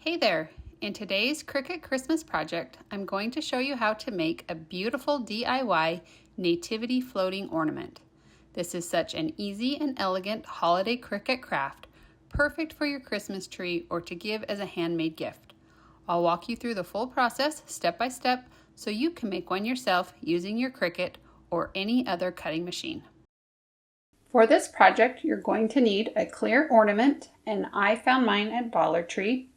Hey there! In today's Cricut Christmas project, I'm going to show you how to make a beautiful DIY nativity floating ornament. This is such an easy and elegant holiday Cricut craft, perfect for your Christmas tree or to give as a handmade gift. I'll walk you through the full process step by step so you can make one yourself using your Cricut or any other cutting machine. For this project, you're going to need a clear ornament, and I found mine at Dollar Tree.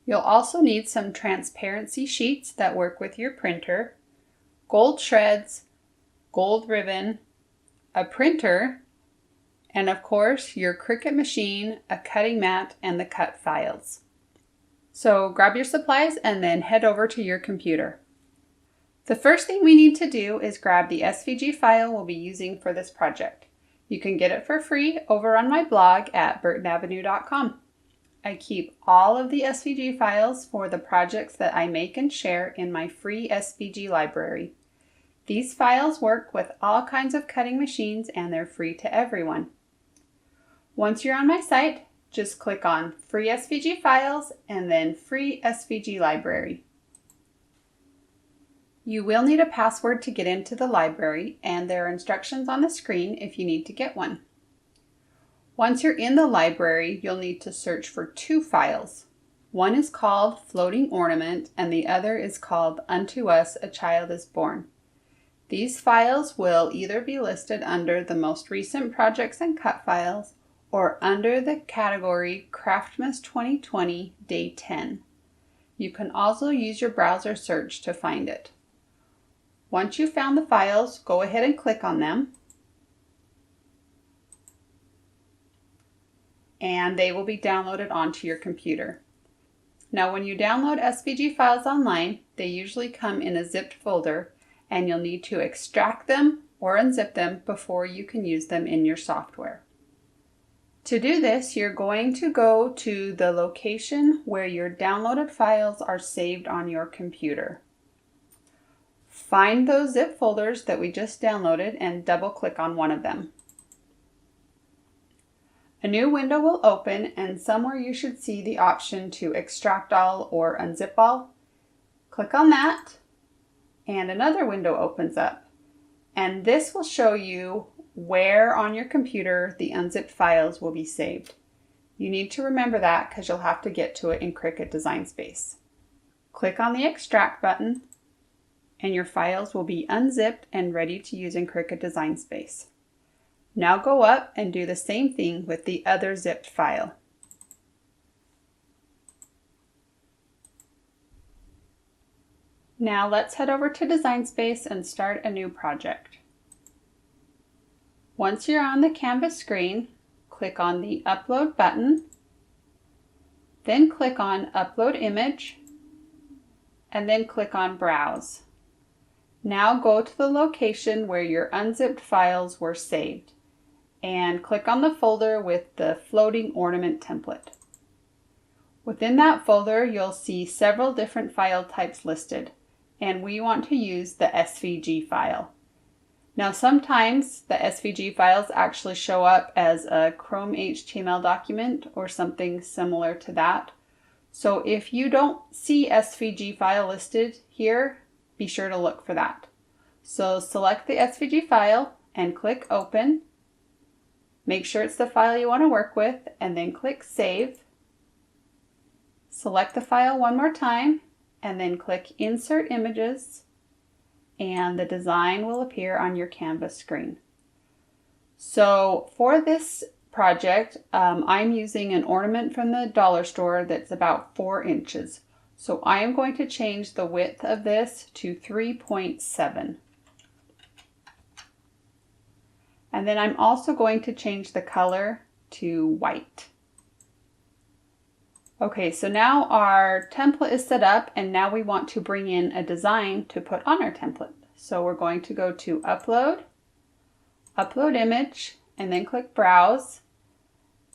You'll also need some transparency sheets that work with your printer, gold shreds, gold ribbon, a printer, and of course your Cricut machine, a cutting mat, and the cut files. So grab your supplies and then head over to your computer. The first thing we need to do is grab the SVG file we'll be using for this project. You can get it for free over on my blog at burtonavenue.com. I keep all of the SVG files for the projects that I make and share in my free SVG library. These files work with all kinds of cutting machines and they're free to everyone. Once you're on my site, just click on Free SVG Files and then Free SVG Library. You will need a password to get into the library, and there are instructions on the screen if you need to get one. Once you're in the library, you'll need to search for two files. One is called Floating Ornament and the other is called Unto Us a Child is Born. These files will either be listed under the most recent projects and cut files or under the category Craftmas 2020 Day 10. You can also use your browser search to find it. Once you've found the files, go ahead and click on them, and they will be downloaded onto your computer. Now when you download SVG files online, they usually come in a zipped folder, and you'll need to extract them or unzip them before you can use them in your software. To do this, you're going to go to the location where your downloaded files are saved on your computer. Find those zip folders that we just downloaded and double click on one of them. A new window will open, and somewhere you should see the option to extract all or unzip all. Click on that and another window opens up, and this will show you where on your computer the unzipped files will be saved. You need to remember that because you'll have to get to it in Cricut Design Space. Click on the extract button and your files will be unzipped and ready to use in Cricut Design Space. Now go up and do the same thing with the other zipped file. Now let's head over to Design Space and start a new project. Once you're on the Canvas screen, click on the Upload button, then click on Upload Image, and then click on Browse. Now go to the location where your unzipped files were saved and click on the folder with the floating ornament template. Within that folder, you'll see several different file types listed, and we want to use the SVG file. Now sometimes the SVG files actually show up as a Chrome HTML document or something similar to that. So if you don't see SVG file listed here, be sure to look for that. So select the SVG file and click Open. Make sure it's the file you want to work with and then click Save. Select the file one more time and then click Insert Images, and the design will appear on your Canvas screen. So for this project, I'm using an ornament from the dollar store that's about 4 inches. So I am going to change the width of this to 3.7. And then I'm also going to change the color to white. Okay, so now our template is set up, and now we want to bring in a design to put on our template. So we're going to go to Upload, Upload Image, and then click Browse.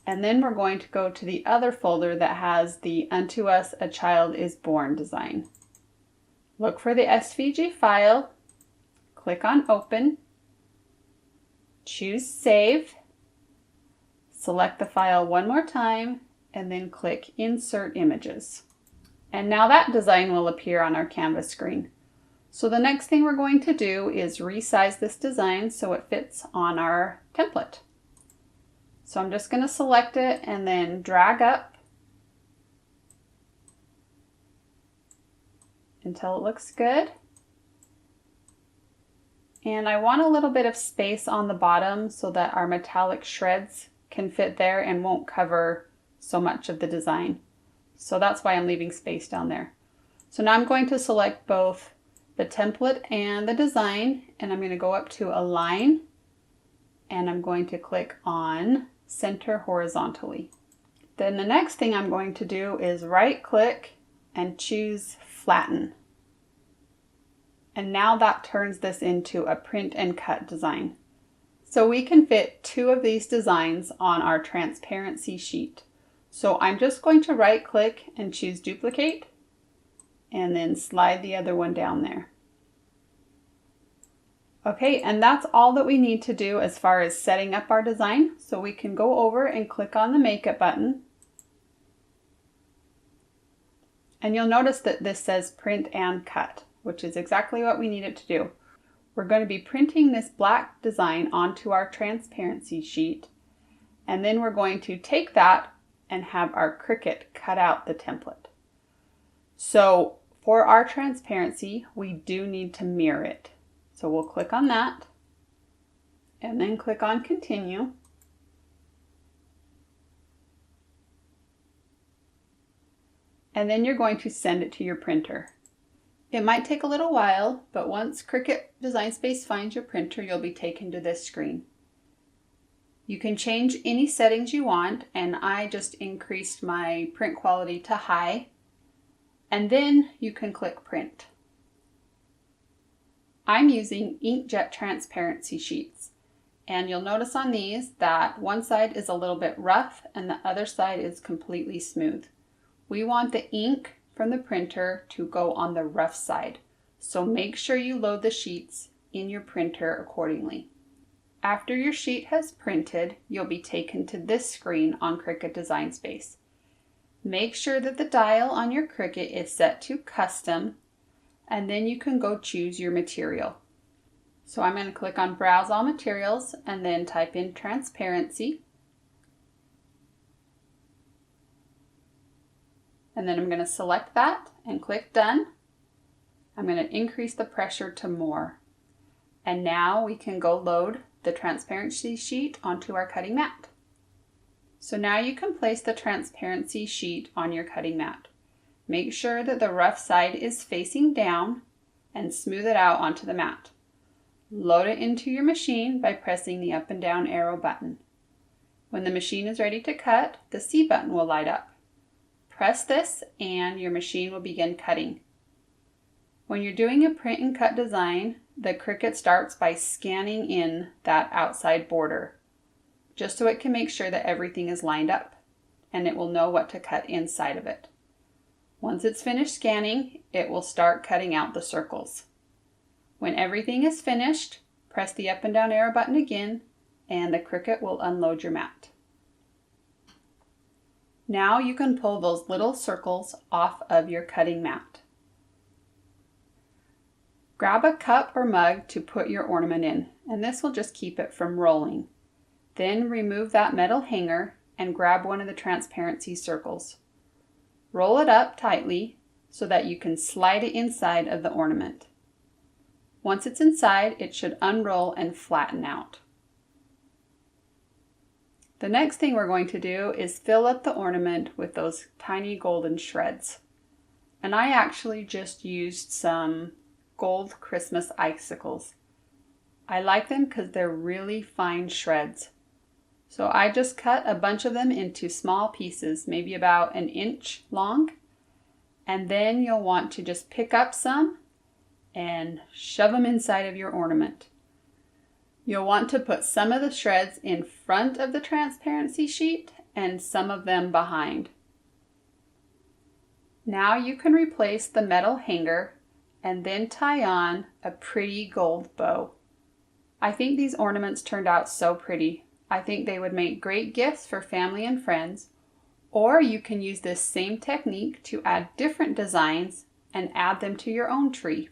And then we're going to go to the other folder that has the Unto Us a Child is Born design. Look for the SVG file, click on Open, choose Save, select the file one more time, and then click Insert Images. And now that design will appear on our canvas screen. So the next thing we're going to do is resize this design so it fits on our template. So I'm just going to select it and then drag up until it looks good. And I want a little bit of space on the bottom so that our metallic shreds can fit there and won't cover so much of the design. So that's why I'm leaving space down there. So now I'm going to select both the template and the design, and I'm going to go up to Align, and I'm going to click on Center Horizontally. Then the next thing I'm going to do is right click and choose Flatten. And now that turns this into a print and cut design. So we can fit 2 of these designs on our transparency sheet. So I'm just going to right click and choose Duplicate and then slide the other one down there. Okay, and that's all that we need to do as far as setting up our design. So we can go over and click on the Makeup button. And you'll notice that this says Print and Cut, which is exactly what we need it to do. We're going to be printing this black design onto our transparency sheet, and then we're going to take that and have our Cricut cut out the template. So for our transparency, we do need to mirror it. So we'll click on that and then click on Continue. And then you're going to send it to your printer. It might take a little while, but once Cricut Design Space finds your printer, you'll be taken to this screen. You can change any settings you want, and I just increased my print quality to high. And then you can click Print. I'm using inkjet transparency sheets, and you'll notice on these that one side is a little bit rough and the other side is completely smooth. We want the ink from the printer to go on the rough side, so make sure you load the sheets in your printer accordingly. After your sheet has printed, you'll be taken to this screen on Cricut Design Space. Make sure that the dial on your Cricut is set to Custom, and then you can go choose your material. So I'm going to click on Browse All Materials and then type in Transparency. And then I'm going to select that and click Done. I'm going to increase the pressure to More. And now we can go load the transparency sheet onto our cutting mat. So now you can place the transparency sheet on your cutting mat. Make sure that the rough side is facing down and smooth it out onto the mat. Load it into your machine by pressing the up and down arrow button. When the machine is ready to cut, the C button will light up. Press this and your machine will begin cutting. When you're doing a print and cut design, the Cricut starts by scanning in that outside border, just so it can make sure that everything is lined up, and it will know what to cut inside of it. Once it's finished scanning, it will start cutting out the circles. When everything is finished, press the up and down arrow button again, and the Cricut will unload your mat. Now you can pull those little circles off of your cutting mat. Grab a cup or mug to put your ornament in, and this will just keep it from rolling. Then remove that metal hanger and grab one of the transparency circles. Roll it up tightly so that you can slide it inside of the ornament. Once it's inside, it should unroll and flatten out. The next thing we're going to do is fill up the ornament with those tiny golden shreds. And I actually just used some gold Christmas icicles. I like them because they're really fine shreds. So I just cut a bunch of them into small pieces, maybe about 1 inch long. And then you'll want to just pick up some and shove them inside of your ornament. You'll want to put some of the shreds in front of the transparency sheet and some of them behind. Now you can replace the metal hanger and then tie on a pretty gold bow. I think these ornaments turned out so pretty. I think they would make great gifts for family and friends, Or you can use this same technique to add different designs and add them to your own tree.